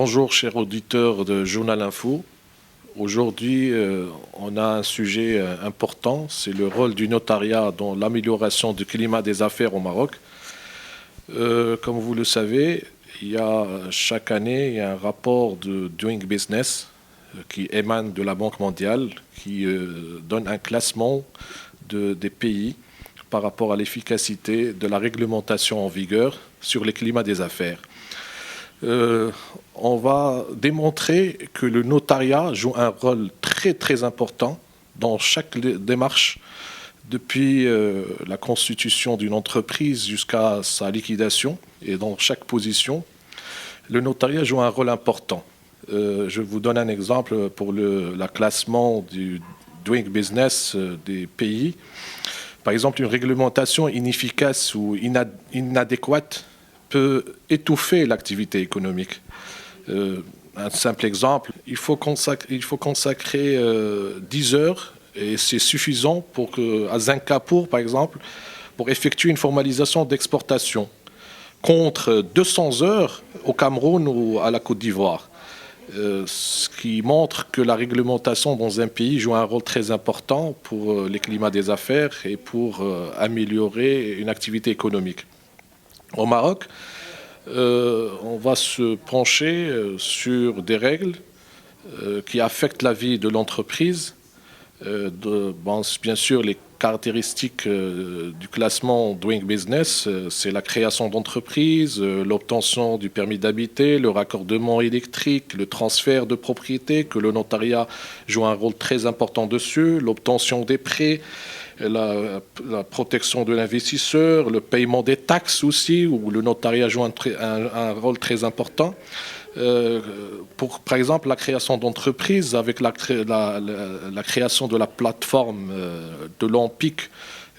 Bonjour, chers auditeurs de Journal Info. Aujourd'hui, on a un sujet important, c'est le rôle du notariat dans l'amélioration du climat des affaires au Maroc. Comme vous le savez, chaque année, il y a un rapport de Doing Business qui émane de la Banque mondiale, qui donne un classement des pays par rapport à l'efficacité de la réglementation en vigueur sur le climat des affaires. On va démontrer que le notariat joue un rôle très très important dans chaque démarche, depuis la constitution d'une entreprise jusqu'à sa liquidation, et dans chaque position, le notariat joue un rôle important. Je vous donne un exemple pour le classement du Doing Business des pays. Par exemple, une réglementation inefficace ou inadéquate peut étouffer l'activité économique. Un simple exemple, il faut consacrer 10 heures, et c'est suffisant à Zincapour, par exemple, pour effectuer une formalisation d'exportation, contre 200 heures au Cameroun ou à la Côte d'Ivoire. Ce qui montre que la réglementation dans un pays joue un rôle très important pour les climats des affaires et pour améliorer une activité économique. Au Maroc, on va se pencher sur des règles qui affectent la vie de l'entreprise. Bien sûr, les caractéristiques du classement Doing Business, c'est la création d'entreprise, l'obtention du permis d'habiter, le raccordement électrique, le transfert de propriété, que le notariat joue un rôle très important dessus, l'obtention des prêts, la protection de l'investisseur, le paiement des taxes aussi, où le notariat joue un rôle très important. Par exemple, la création d'entreprises, avec la création de la plateforme de l'Empic,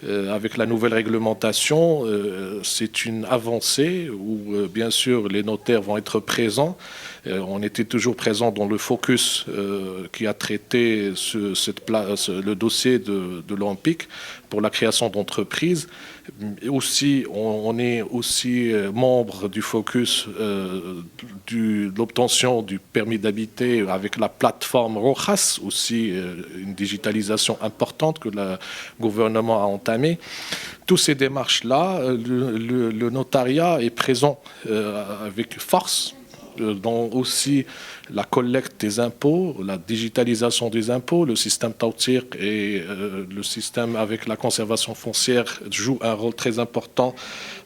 avec la nouvelle réglementation, c'est une avancée où, bien sûr, les notaires vont être présents. On était toujours présent dans le focus qui a traité le dossier de l'Empic pour la création d'entreprises. Aussi, on est aussi membre du focus de l'obtention du permis d'habiter avec la plateforme Rojas, aussi une digitalisation importante que le gouvernement a entamée. Toutes ces démarches-là, le notariat est présent avec force dans aussi la collecte des impôts, la digitalisation des impôts, le système Tawtiq et le système avec la conservation foncière jouent un rôle très important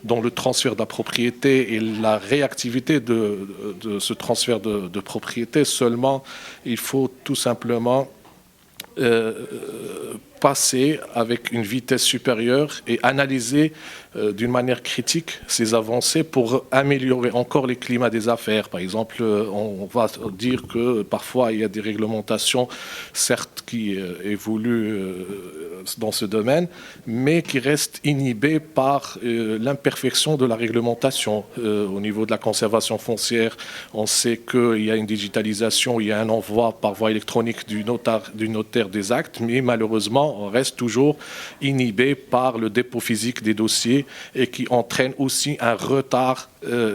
dans le transfert de la propriété et la réactivité de ce transfert de propriété. Seulement, il faut tout simplement passer avec une vitesse supérieure et analyser d'une manière critique ces avancées pour améliorer encore les climats des affaires. Par exemple, on va dire que parfois il y a des réglementations, certes, qui évoluent dans ce domaine, mais qui restent inhibées par l'imperfection de la réglementation. Au niveau de la conservation foncière, on sait qu'il y a une digitalisation, il y a un envoi par voie électronique du notaire des actes, mais malheureusement, on reste toujours inhibé par le dépôt physique des dossiers et qui entraîne aussi un retard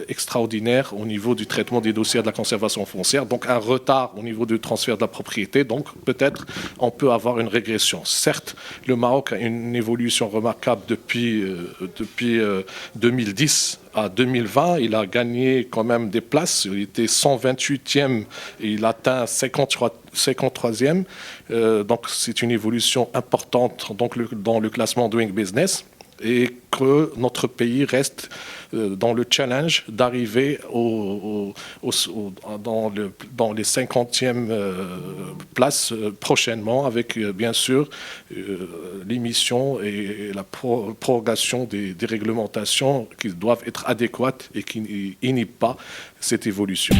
extraordinaire au niveau du traitement des dossiers de la conservation foncière, donc un retard au niveau du transfert de la propriété, donc peut-être on peut avoir une régression. Certes, le Maroc a une évolution remarquable depuis 2010 à 2020, il a gagné quand même des places, il était 128e et il atteint 53e, donc c'est une évolution importante dans le classement Doing Business, et que notre pays reste dans le challenge d'arriver dans les 50e places prochainement, avec bien sûr l'émission et la prorogation des réglementations qui doivent être adéquates et qui n'inhibent pas cette évolution.